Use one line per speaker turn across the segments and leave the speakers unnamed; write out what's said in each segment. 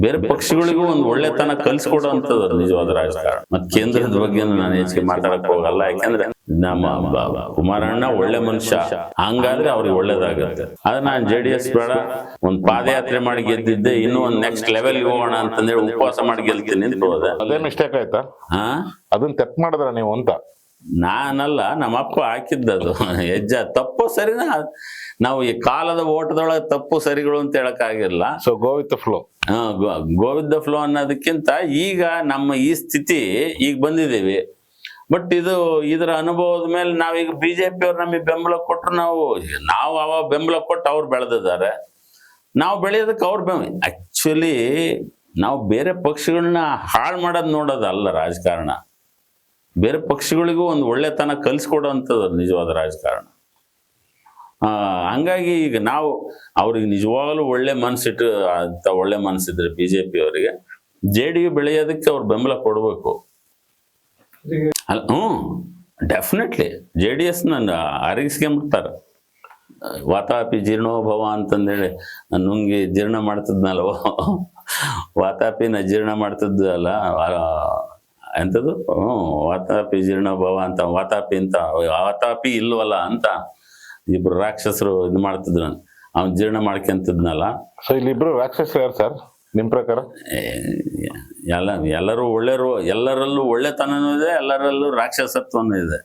ಬೇರೆ ಪಕ್ಷಗಳಿಗೂ ಒಂದು ಒಳ್ಳೆತನ ಕಲ್ಸ್ಕೊಡುವಂಥದ್ದು ನಿಜವಾದ ರಾಜಕಾರಣ. ಮತ್ತೆ ಕೇಂದ್ರದ ಬಗ್ಗೆ ನಾನು ಹೆಚ್ಚಿಗೆ ಮಾತಾಡಕ್ ಹೋಗಲ್ಲ, ಯಾಕಂದ್ರೆ ನಮ್ಮ ಕುಮಾರಣ್ಣ ಒಳ್ಳೆ ಮನುಷ್ಯ, ಹಂಗಾದ್ರೆ ಅವ್ರಿಗೆ ಒಳ್ಳೇದಾಗುತ್ತೆ. ಆದ್ರೆ ನಾನು JDS ಬೇಡ, ಒಂದ್ ಪಾದಯಾತ್ರೆ ಮಾಡಿ ಗೆದ್ದಿದ್ದೆ, ಇನ್ನೂ ಒಂದ್ ನೆಕ್ಸ್ಟ್ ಲೆವೆಲ್ ಹೋಗೋಣ ಅಂತಂದೇಳಿ ಉಪವಾಸ ಮಾಡಿ ಗೆಲ್ತೀನಿ ಅಂತ ಹೋದೆ.
ಅದೇ ಮಿಸ್ಟೇಕ್ ಆಯ್ತಾ? ಅದನ್ನ ತೆಪ್ ಮಾಡಿದ್ರ ನೀವು ಅಂತ?
ನಾನಲ್ಲ, ನಮ್ಮಪ್ಪ ಹಾಕಿದ್ದದು ಹೆಜ್ಜೆ. ತಪ್ಪು ಸರಿನಾ, ನಾವು ಈ ಕಾಲದ ಓಟದೊಳಗೆ ತಪ್ಪು ಸರಿಗಳು ಅಂತ ಹೇಳಕ್ಕಾಗಿಲ್ಲ.
So go with the flow.
Go with the flow ಅನ್ನೋದಕ್ಕಿಂತ ಈಗ ನಮ್ಮ ಈ ಸ್ಥಿತಿ ಈಗ ಬಂದಿದ್ದೀವಿ. ಬಟ್ ಇದರ ಅನುಭವದ ಮೇಲೆ ನಾವೀಗ BJP ಅವ್ರು ನಮಗೆ ಬೆಂಬಲ ಕೊಟ್ಟರು, ನಾವು ಅವಾಗ ಬೆಂಬಲ ಕೊಟ್ಟು ಅವ್ರು ಬೆಳೆದಿದ್ದಾರೆ, ನಾವು ಬೆಳೆಯೋದಕ್ಕೆ ಅವ್ರು ಆಕ್ಚುಲಿ ನಾವು ಬೇರೆ ಪಕ್ಷಗಳನ್ನ ಹಾಳು ಮಾಡೋದು ನೋಡೋದಲ್ಲ ರಾಜಕಾರಣ. ಬೇರೆ ಪಕ್ಷಗಳಿಗೂ ಒಂದು ಒಳ್ಳೆತನ ಕಲಿಸ್ಕೊಡುವಂಥದ್ದು ನಿಜವಾದ ರಾಜಕಾರಣ. ಹಂಗಾಗಿ ಈಗ ನಾವು ಅವ್ರಿಗೆ ನಿಜವಾಗ್ಲೂ ಒಳ್ಳೆ ಮನಸ್ಸಿಟ್ಟು ಅಂತ ಒಳ್ಳೆ ಮನಸ್ಸಿದ್ರೆ BJP ಅವರಿಗೆ JDU ಬೆಳೆಯೋದಕ್ಕೆ ಅವ್ರು ಬೆಂಬಲ ಕೊಡಬೇಕು. ಅಲ್ಲ, ಡೆಫಿನೆಟ್ಲಿ JDS ಅರಗಿಸ್ಕೊಂಬಿಡ್ತಾರೆ. ವಾತಾಪಿ ಜೀರ್ಣೋಭವ ಅಂತಂದೇಳಿ ನುಂಗಿ ಜೀರ್ಣ ಮಾಡ್ತಿದ್ನಲ್ವ, ವಾತಾಪಿನ ಜೀರ್ಣ ಮಾಡ್ತಿದ್ದಲ್ಲ ಎಂಥದ್ದು, ವಾತಾಪಿ ಜೀರ್ಣೋಭವ ಅಂತ, ವಾತಾಪಿ ಇಲ್ವಲ್ಲ ಅಂತ ಇಬ್ರು ರಾಕ್ಷಸರು ಇದು ಮಾಡ್ತಿದ್ರು, ಅವ್ನು ಜೀರ್ಣ ಮಾಡ್ಕೊಂತಿದ್ನಲ್ಲ.
ಸೊ ಇಲ್ಲಿಬ್ರು ರಾಕ್ಷಸರು ಯಾರು ಸರ್ ನಿಮ್ ಪ್ರಕಾರ?
ಎಲ್ಲರೂ ಒಳ್ಳೆಯರು, ಎಲ್ಲರಲ್ಲೂ ಒಳ್ಳೆತನನೂ ಇದೆ, ಎಲ್ಲರಲ್ಲೂ ರಾಕ್ಷಸತ್ವನೂ ಇದೆ.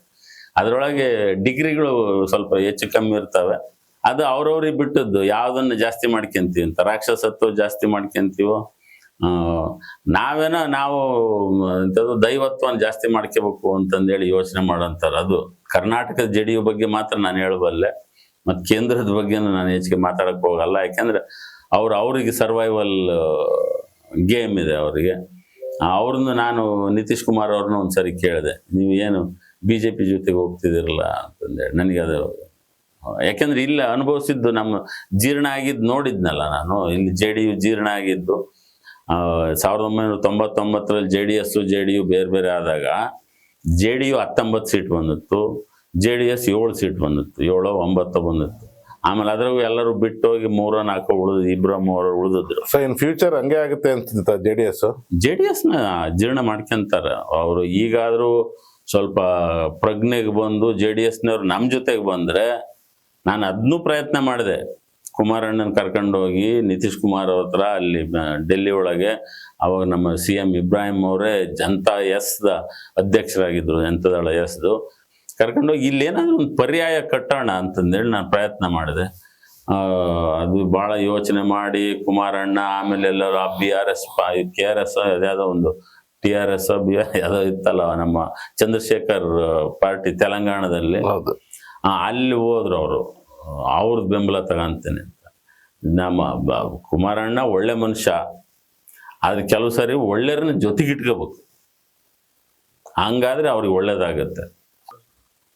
ಅದರೊಳಗೆ ಡಿಗ್ರಿಗಳು ಸ್ವಲ್ಪ ಹೆಚ್ಚು ಕಮ್ಮಿ ಇರ್ತವೆ. ಅದು ಅವ್ರವ್ರಿಗೆ ಬಿಟ್ಟದ್ದು, ಯಾವುದನ್ನು ಜಾಸ್ತಿ ಮಾಡ್ಕೊಂತೀವಿ ಅಂತ. ರಾಕ್ಷಸತ್ವ ಜಾಸ್ತಿ ಮಾಡ್ಕೊಂತೀವೋ, ನಾವು ಎಂಥದ್ದು ದೈವತ್ವನ ಜಾಸ್ತಿ ಮಾಡ್ಕೋಬೇಕು ಅಂತಂದೇಳಿ ಯೋಚನೆ ಮಾಡೋಂಥವ್ರು. ಅದು ಕರ್ನಾಟಕದ JDU ಬಗ್ಗೆ ಮಾತ್ರ ನಾನು ಹೇಳಬಲ್ಲೆ, ಮತ್ತು ಕೇಂದ್ರದ ಬಗ್ಗೆ ನಾನು ಹೆಚ್ಚಿಗೆ ಮಾತಾಡಕ್ಕೆ ಹೋಗಲ್ಲ, ಯಾಕೆಂದ್ರೆ ಅವ್ರಿಗೆ ಸರ್ವೈವಲ್ ಗೇಮ್ ಇದೆ ಅವರಿಗೆ. ಅವ್ರನ್ನ ನಾನು ನಿತೀಶ್ ಕುಮಾರ್ ಅವ್ರನ್ನ ಒಂದ್ಸರಿ ಕೇಳಿದೆ, ನೀವು ಏನು BJP ಜೊತೆಗೆ ಹೋಗ್ತಿದಿರಲ್ಲ ಅಂತಂದೇಳಿ. ನನಗೆ ಅದು ಯಾಕೆಂದ್ರೆ ಇಲ್ಲ ಅನುಭವಿಸಿದ್ದು, ನಮ್ಮ ಜೀರ್ಣ ಆಗಿದ್ದು ನೋಡಿದ್ನಲ್ಲ ನಾನು. ಇಲ್ಲಿ JDU ಜೀರ್ಣ ಆಗಿದ್ದು 1999ರಲ್ಲಿ JDU ಬೇರೆ ಬೇರೆ ಆದಾಗ JDU 19 ಸೀಟ್ ಬಂದಿತ್ತು, JDS 7 ಸೀಟ್ ಬಂದಿತ್ತು, 7-9 ಬಂದಿತ್ತು. ಆಮೇಲೆ ಅದ್ರಾಗೂ ಎಲ್ಲರೂ ಬಿಟ್ಟು ಹೋಗಿ 3-4 ಉಳಿದು, 2-3 ಉಳಿದಿದ್ರು.
ಸೊ ಇನ್ ಫ್ಯೂಚರ್ ಹಂಗೆ ಆಗುತ್ತೆ ಅಂತ JDS
ನ ಜೀರ್ಣ ಮಾಡ್ಕೊಂತಾರೆ ಅವರು. ಈಗಾದ್ರೂ ಸ್ವಲ್ಪ ಪ್ರಜ್ಞೆಗೆ ಬಂದು JDSನವ್ರು ನಮ್ಮ ಜೊತೆಗೆ ಬಂದ್ರೆ, ನಾನು ಅದನ್ನೂ ಪ್ರಯತ್ನ ಮಾಡಿದೆ. ಕುಮಾರಣ್ಣನ ಕರ್ಕೊಂಡೋಗಿ ನಿತೀಶ್ ಕುಮಾರ್ ಅವ್ರ ಹತ್ರ ಅಲ್ಲಿ ಡೆಲ್ಲಿ ಒಳಗೆ, ಅವಾಗ ನಮ್ಮ CM ಇಬ್ರಾಹಿಂ ಅವರೇ ಜನತಾ ದ ಅಧ್ಯಕ್ಷರಾಗಿದ್ರು, ಜನತಾದಳ ದು. ಕರ್ಕೊಂಡೋಗಿ ಇಲ್ಲೇನಾದ್ರೂ ಒಂದು ಪರ್ಯಾಯ ಕಟ್ಟೋಣ ಅಂತಂದೇಳಿ ನಾನು ಪ್ರಯತ್ನ ಮಾಡಿದೆ. ಅದು ಭಾಳ ಯೋಚನೆ ಮಾಡಿ ಕುಮಾರಣ್ಣ, ಆಮೇಲೆ ಎಲ್ಲರೂ BRS KRS ಯಾವುದೋ ಒಂದು TRS ಯಾವುದೋ ಇತ್ತಲ್ಲ, ನಮ್ಮ ಚಂದ್ರಶೇಖರ್ ಪಾರ್ಟಿ ತೆಲಂಗಾಣದಲ್ಲಿ, ಅಲ್ಲಿ ಹೋದ್ರು ಅವರು. ಅವ್ರದ್ದು ಬೆಂಬಲ ತಗೊಂತೇನೆ ಅಂತ. ನಮ್ಮ ಕುಮಾರಣ್ಣ ಒಳ್ಳೆ ಮನುಷ್ಯ, ಆದ್ರೆ ಕೆಲವು ಸರಿ ಒಳ್ಳೆಯವ್ರನ್ನ ಜೊತೆಗಿಟ್ಕೋಬೇಕು, ಹಂಗಾದ್ರೆ ಅವ್ರಿಗೆ ಒಳ್ಳೇದಾಗತ್ತೆ.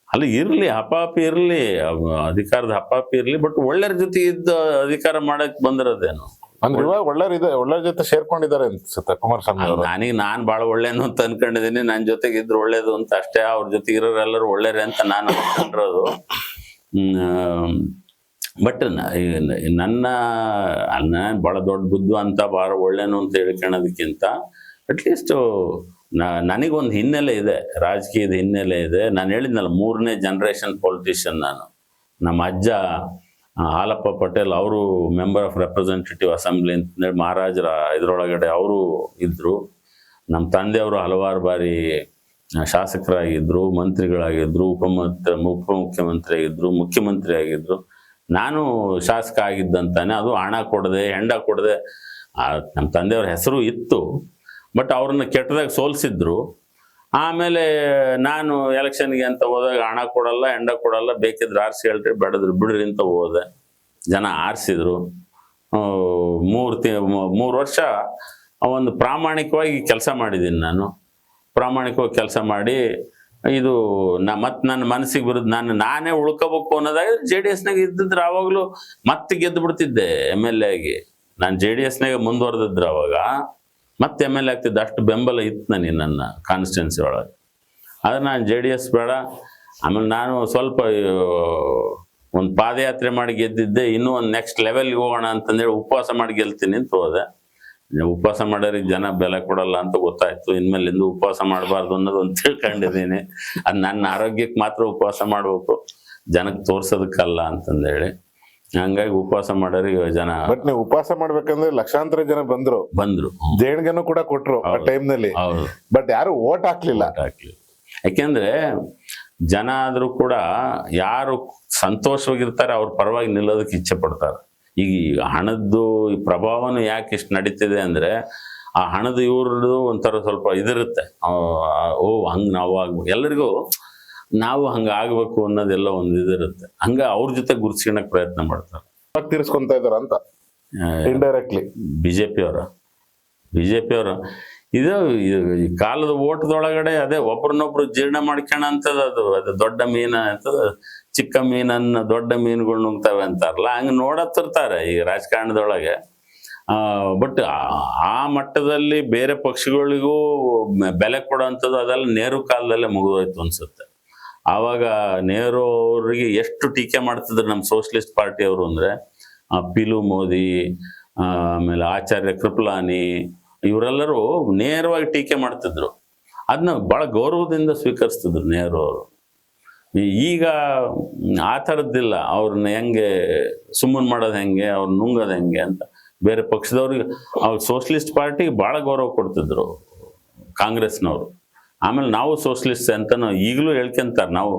ಅಲ್ಲಿ ಇರ್ಲಿ ಹಪಾಪಿ ಇರ್ಲಿ, ಅಧಿಕಾರದ ಹಪಾಪಿ ಇರ್ಲಿ, ಬಟ್ ಒಳ್ಳೆಯವ್ರ ಜೊತೆ ಇದ್ದ ಅಧಿಕಾರ ಮಾಡಕ್ ಬಂದಿರೋದೇನು.
ಅಂದ್ರೆ ಇವಾಗ ಒಳ್ಳೆಯ ಜೊತೆ ಸೇರ್ಕೊಂಡಿದ್ದಾರೆ ಅನ್ಸುತ್ತೆ ಕುಮಾರಸ್ವಾಮಿ ಅವರು.
ನಾನು ಭಾಳ ಒಳ್ಳೇನು ಅಂತ ಅನ್ಕೊಂಡಿದ್ದೀನಿ, ನನ್ನ ಜೊತೆಗೆ ಇದ್ರು ಒಳ್ಳೇದು ಅಂತ ಅಷ್ಟೇ. ಅವ್ರ ಜೊತೆಗೆ ಇರೋರೆಲ್ಲರೂ ಒಳ್ಳೆಯರೇ ಅಂತ ನಾನು ಅನ್ಕೊಂಡಿರೋದು. ಬಟ್ ನನ್ನ ಭಾಳ ದೊಡ್ಡ ಬುದ್ಧಿವಂತ, ಭಾಳ ಒಳ್ಳೆನು ಅಂತ ಹೇಳ್ಕೊಳ್ಳೋದಕ್ಕಿಂತ ಅಟ್ಲೀಸ್ಟ್ ನನಗೊಂದು ಹಿನ್ನೆಲೆ ಇದೆ, ರಾಜಕೀಯದ ಹಿನ್ನೆಲೆ ಇದೆ. ನಾನು ಹೇಳಿದ್ನಲ್ಲ, 3ನೇ ಜನರೇಷನ್ ಪೊಲಿಟಿಷಿಯನ್ ನಾನು. ನಮ್ಮ ಅಜ್ಜ ಹಾಲಪ್ಪ ಪಟೇಲ್ ಅವರು ಮೆಂಬರ್ ಆಫ್ ರೆಪ್ರೆಸೆಂಟೇಟಿವ್ ಅಸೆಂಬ್ಲಿ ಅಂತಂದೇಳಿ ಮಹಾರಾಜರ ಇದರೊಳಗಡೆ ಅವರು ಇದ್ದರು. ನಮ್ಮ ತಂದೆಯವರು ಹಲವಾರು ಬಾರಿ ಶಾಸಕರಾಗಿದ್ದರು, ಮಂತ್ರಿಗಳಾಗಿದ್ದರು, ಉಪಮುಖ್ಯಮಂತ್ರಿ ಆಗಿದ್ದರು, ಮುಖ್ಯಮಂತ್ರಿ ಆಗಿದ್ದರು. ನಾನು ಶಾಸಕ ಆಗಿದ್ದಂತಾನೆ, ಅದು ಹಣ ಕೊಡದೆ ಹೆಂಡ ಕೊಡದೆ. ನಮ್ಮ ತಂದೆಯವ್ರ ಹೆಸರು ಇತ್ತು, ಬಟ್ ಅವ್ರನ್ನ ಕೆಟ್ಟದಾಗ ಸೋಲಿಸಿದ್ರು. ಆಮೇಲೆ ನಾನು ಎಲೆಕ್ಷನ್ಗೆ ಅಂತ ಹೋದಾಗ ಹಣ ಕೊಡಲ್ಲ, ಹೆಂಡ ಕೊಡಲ್ಲ, ಬೇಕಿದ್ರೆ ಆರಿಸಿ ಹೇಳ್ರಿ, ಬೆಳೆದ್ರು ಬಿಡ್ರಿ ಅಂತ ಹೋದೆ. ಜನ ಆರಿಸಿದ್ರು. 3 ವರ್ಷ ಒಂದು ಪ್ರಾಮಾಣಿಕವಾಗಿ ಕೆಲಸ ಮಾಡಿದ್ದೀನಿ ನಾನು. ಪ್ರಾಮಾಣಿಕವಾಗಿ ಕೆಲಸ ಮಾಡಿ ಇದು ಮತ್ತೆ ನನ್ನ ಮನಸ್ಸಿಗೆ ಬರೋದು, ನಾನೇ ಉಳ್ಕೋಬೇಕು ಅನ್ನೋದಾಗ JDSನಾಗ ಇದ್ದಿದ್ರೆ ಆವಾಗಲೂ ಮತ್ತೆ ಗೆದ್ದು ಬಿಡ್ತಿದ್ದೆ MLA ಆಗಿ. ನಾನು JDSನಾಗ ಮುಂದುವರೆದಿದ್ರೆ ಅವಾಗ ಮತ್ತೆ MLA ಆಗ್ತಿದ್ದೆ. ಅಷ್ಟು ಬೆಂಬಲ ಇತ್ತು ನನಗೆ ನನ್ನ ಕಾನ್ಸ್ಟಿಟ್ಯೂನ್ಸಿ ಒಳಗೆ. ಆದರೆ ನಾನು JDS ಬೇಡ. ಆಮೇಲೆ ನಾನು ಸ್ವಲ್ಪ ಒಂದು ಪಾದಯಾತ್ರೆ ಮಾಡಿ ಗೆದ್ದಿದ್ದೆ, ಇನ್ನೂ ಒಂದು ನೆಕ್ಸ್ಟ್ ಲೆವೆಲ್ಗೆ ಹೋಗೋಣ ಅಂತಂದೇಳಿ ಉಪವಾಸ ಮಾಡಿ ಗೆಲ್ತೀನಿ ಅಂತ ಹೋದೆ. ಉಪವಾಸ ಮಾಡೋರಿಗೆ ಜನ ಬೆಲೆ ಕೊಡಲ್ಲ ಅಂತ ಗೊತ್ತಾಯ್ತು. ಇನ್ಮೇಲಿಂದ ಉಪವಾಸ ಮಾಡಬಾರ್ದು ಅನ್ನೋದು ಒಂದು ತಿಳ್ಕೊಂಡಿದ್ದೀನಿ. ಅದು ನನ್ನ ಆರೋಗ್ಯಕ್ಕೆ ಮಾತ್ರ ಉಪವಾಸ ಮಾಡ್ಬೇಕು, ಜನಕ್ಕೆ ತೋರ್ಸೋದಕ್ಕಲ್ಲ ಅಂತಂದೇಳಿ. ಹಂಗಾಗಿ ಉಪವಾಸ ಮಾಡೋರಿಗೆ ಜನ.
ಬಟ್ ನೀವು ಉಪವಾಸ ಮಾಡ್ಬೇಕಂದ್ರೆ ಲಕ್ಷಾಂತರ ಜನ ಬಂದ್ರು ದೇಣಿಗೆನೂ ಕೂಡ ಕೊಟ್ರು ಆ ಟೈಮ್ ನಲ್ಲಿ.
ಹೌದು.
ಬಟ್ ಯಾರು ಓಟ್ ಹಾಕ್ಲಿಲ್ಲ.
ಯಾಕೆಂದ್ರೆ ಜನ ಆದ್ರೂ ಕೂಡ ಯಾರು ಸಂತೋಷವಾಗಿರ್ತಾರೆ ಅವ್ರ ಪರವಾಗಿ ನಿಲ್ಲೋದಕ್ಕೆ ಇಚ್ಛೆ ಪಡ್ತಾರೆ. ಈಗ ಹಣದ್ದು ಪ್ರಭಾವನು ಯಾಕೆ ಇಷ್ಟು ನಡೀತಿದೆ ಅಂದ್ರೆ ಆ ಹಣದ ಇವ್ರದ್ದು ಒಂಥರ ಸ್ವಲ್ಪ ಇದಿರುತ್ತೆ. ಓ ಹಂಗೆ ನಾವು ಆಗ್ಬೇಕು, ಎಲ್ಲರಿಗೂ ನಾವು ಹಂಗೆ ಆಗ್ಬೇಕು ಅನ್ನೋದೆಲ್ಲ ಒಂದು ಇದಿರುತ್ತೆ. ಹಂಗ ಅವ್ರ ಜೊತೆ ಗುರುತಿಸ್ಕೊಳಕ್ ಪ್ರಯತ್ನ ಮಾಡ್ತಾರೆ.
ತೀರ್ಸ್ಕೊಂತ ಇದಾರ ಅಂತ ಇಂಡೈರೆಕ್ಟ್ಲಿ
ಬಿಜೆಪಿಯವರು ಇದು ಈ ಕಾಲದ ಓಟದೊಳಗಡೆ ಅದೇ ಒಬ್ರನ್ನೊಬ್ರು ಜೀರ್ಣ ಮಾಡ್ಕೊಳಂತದ. ಅದು ದೊಡ್ಡ ಮೀನ ಅಂತದ, ಚಿಕ್ಕ ಮೀನನ್ನ ದೊಡ್ಡ ಮೀನುಗಳು ನುಗ್ತವೆ ಅಂತಾರಲ್ಲ, ಹಂಗೆ ನೋಡತ್ತಿರ್ತಾರೆ ಈ ರಾಜಕಾರಣದೊಳಗೆ. ಬಟ್ ಆ ಮಟ್ಟದಲ್ಲಿ ಬೇರೆ ಪಕ್ಷಗಳಿಗೂ ಬೆಲೆ ಕೊಡೋಂಥದ್ದು ಅದೆಲ್ಲ ನೆಹರು ಕಾಲದಲ್ಲೇ ಮುಗಿದೋಯ್ತು ಅನ್ಸುತ್ತೆ. ಆವಾಗ ನೆಹರು ಅವ್ರಿಗೆ ಎಷ್ಟು ಟೀಕೆ ಮಾಡ್ತಿದ್ರು ನಮ್ಮ ಸೋಷಲಿಸ್ಟ್ ಪಾರ್ಟಿಯವರು ಅಂದ್ರೆ, ಪಿಲು ಮೋದಿ, ಆಮೇಲೆ ಆಚಾರ್ಯ ಕೃಪಲಾನಿ, ಇವರೆಲ್ಲರೂ ನೇರವಾಗಿ ಟೀಕೆ ಮಾಡ್ತಿದ್ರು. ಅದನ್ನ ಬಹಳ ಗೌರವದಿಂದ ಸ್ವೀಕರಿಸ್ತಿದ್ರು ನೆಹರು ಅವರು. ಈಗ ಆ ಥರದ್ದಿಲ್ಲ. ಅವ್ರನ್ನ ಹೆಂಗೆ ಸುಮ್ಮನೆ ಮಾಡೋದು ಹೆಂಗೆ, ಅವ್ರು ನುಂಗೋದು ಹೆಂಗೆ ಅಂತ ಬೇರೆ ಪಕ್ಷದವ್ರಿಗೆ. ಅವ್ರು ಸೋಷಲಿಸ್ಟ್ ಪಾರ್ಟಿಗೆ ಭಾಳ ಗೌರವ ಕೊಡ್ತಿದ್ರು ಕಾಂಗ್ರೆಸ್ನವರು. ಆಮೇಲೆ ನಾವು ಸೋಷಲಿಸ್ಟ್ ಅಂತ ಈಗಲೂ ಹೇಳ್ಕೊಂತಾರೆ, ನಾವು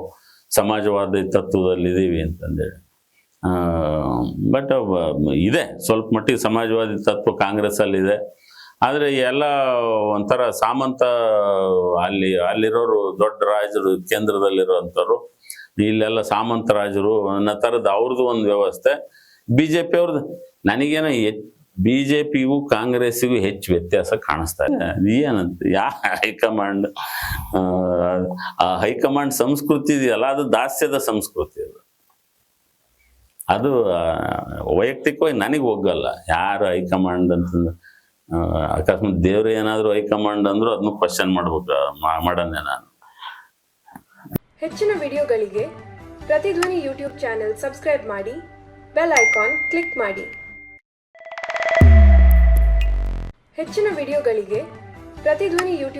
ಸಮಾಜವಾದಿ ತತ್ವದಲ್ಲಿ ಇದೀವಿ ಅಂತಂದೇಳಿ. ಬಟ್ ಇದೆ ಸ್ವಲ್ಪ ಮಟ್ಟಿಗೆ ಸಮಾಜವಾದಿ ತತ್ವ ಕಾಂಗ್ರೆಸ್ಸಲ್ಲಿದೆ. ಆದರೆ ಎಲ್ಲ ಒಂಥರ ಸಾಮಂತ, ಅಲ್ಲಿರೋರು ದೊಡ್ಡ ರಾಜರು, ಕೇಂದ್ರದಲ್ಲಿರೋಂಥವ್ರು, ಇಲ್ಲೆಲ್ಲ ಸಾಮಂತ ರಾಜರು ಅನ್ನೋ ಥರದ್ದು ಅವ್ರದ್ದು ಒಂದು ವ್ಯವಸ್ಥೆ. BJP ಅವ್ರದ್ದು ನನಗೇನೋ BJPಗೂ ಕಾಂಗ್ರೆಸ್ಸಿಗೂ ಹೆಚ್ಚು ವ್ಯತ್ಯಾಸ ಕಾಣಿಸ್ತಾ ಇದೆ. ಏನಂತ ಹೈಕಮಾಂಡ್, ಆ ಹೈಕಮಾಂಡ್ ಸಂಸ್ಕೃತಿ ಇದೆಯಲ್ಲ, ಅದು ದಾಸ್ಯದ ಸಂಸ್ಕೃತಿ. ಅದು ವೈಯಕ್ತಿಕವಾಗಿ ನನಗೆ ಹೋಗಲ್ಲ ಯಾರು ಹೈಕಮಾಂಡ್ ಅಂತಂದ್ರೆ. ಅಕಸ್ಮಾತ್ ದೇವ್ರು ಏನಾದ್ರು ಹೈಕಮಾಂಡ್ ಅಂದ್ರು ಅದನ್ನು ಕ್ವಶನ್ ಮಾಡ್ಬೇಕು, ಮಾಡನ್ನೇ ನಾನು.
ಹೆಚ್ಚಿನ ವಿಡಿಯೋಗಳಿಗೆ ಪ್ರತಿಧ್ವನಿ ಯೂಟ್ಯೂಬ್ ಚಾನೆಲ್ ಸಬ್ಸ್ಕ್ರೈಬ್ ಮಾಡಿ, ಬೆಲ್ ಐಕಾನ್ ಕ್ಲಿಕ್ ಮಾಡಿ. ಹೆಚ್ಚಿನ ವಿಡಿಯೋಗಳಿಗೆ ಪ್ರತಿಧ್ವನಿ ಯೂಟ್ಯೂಬ್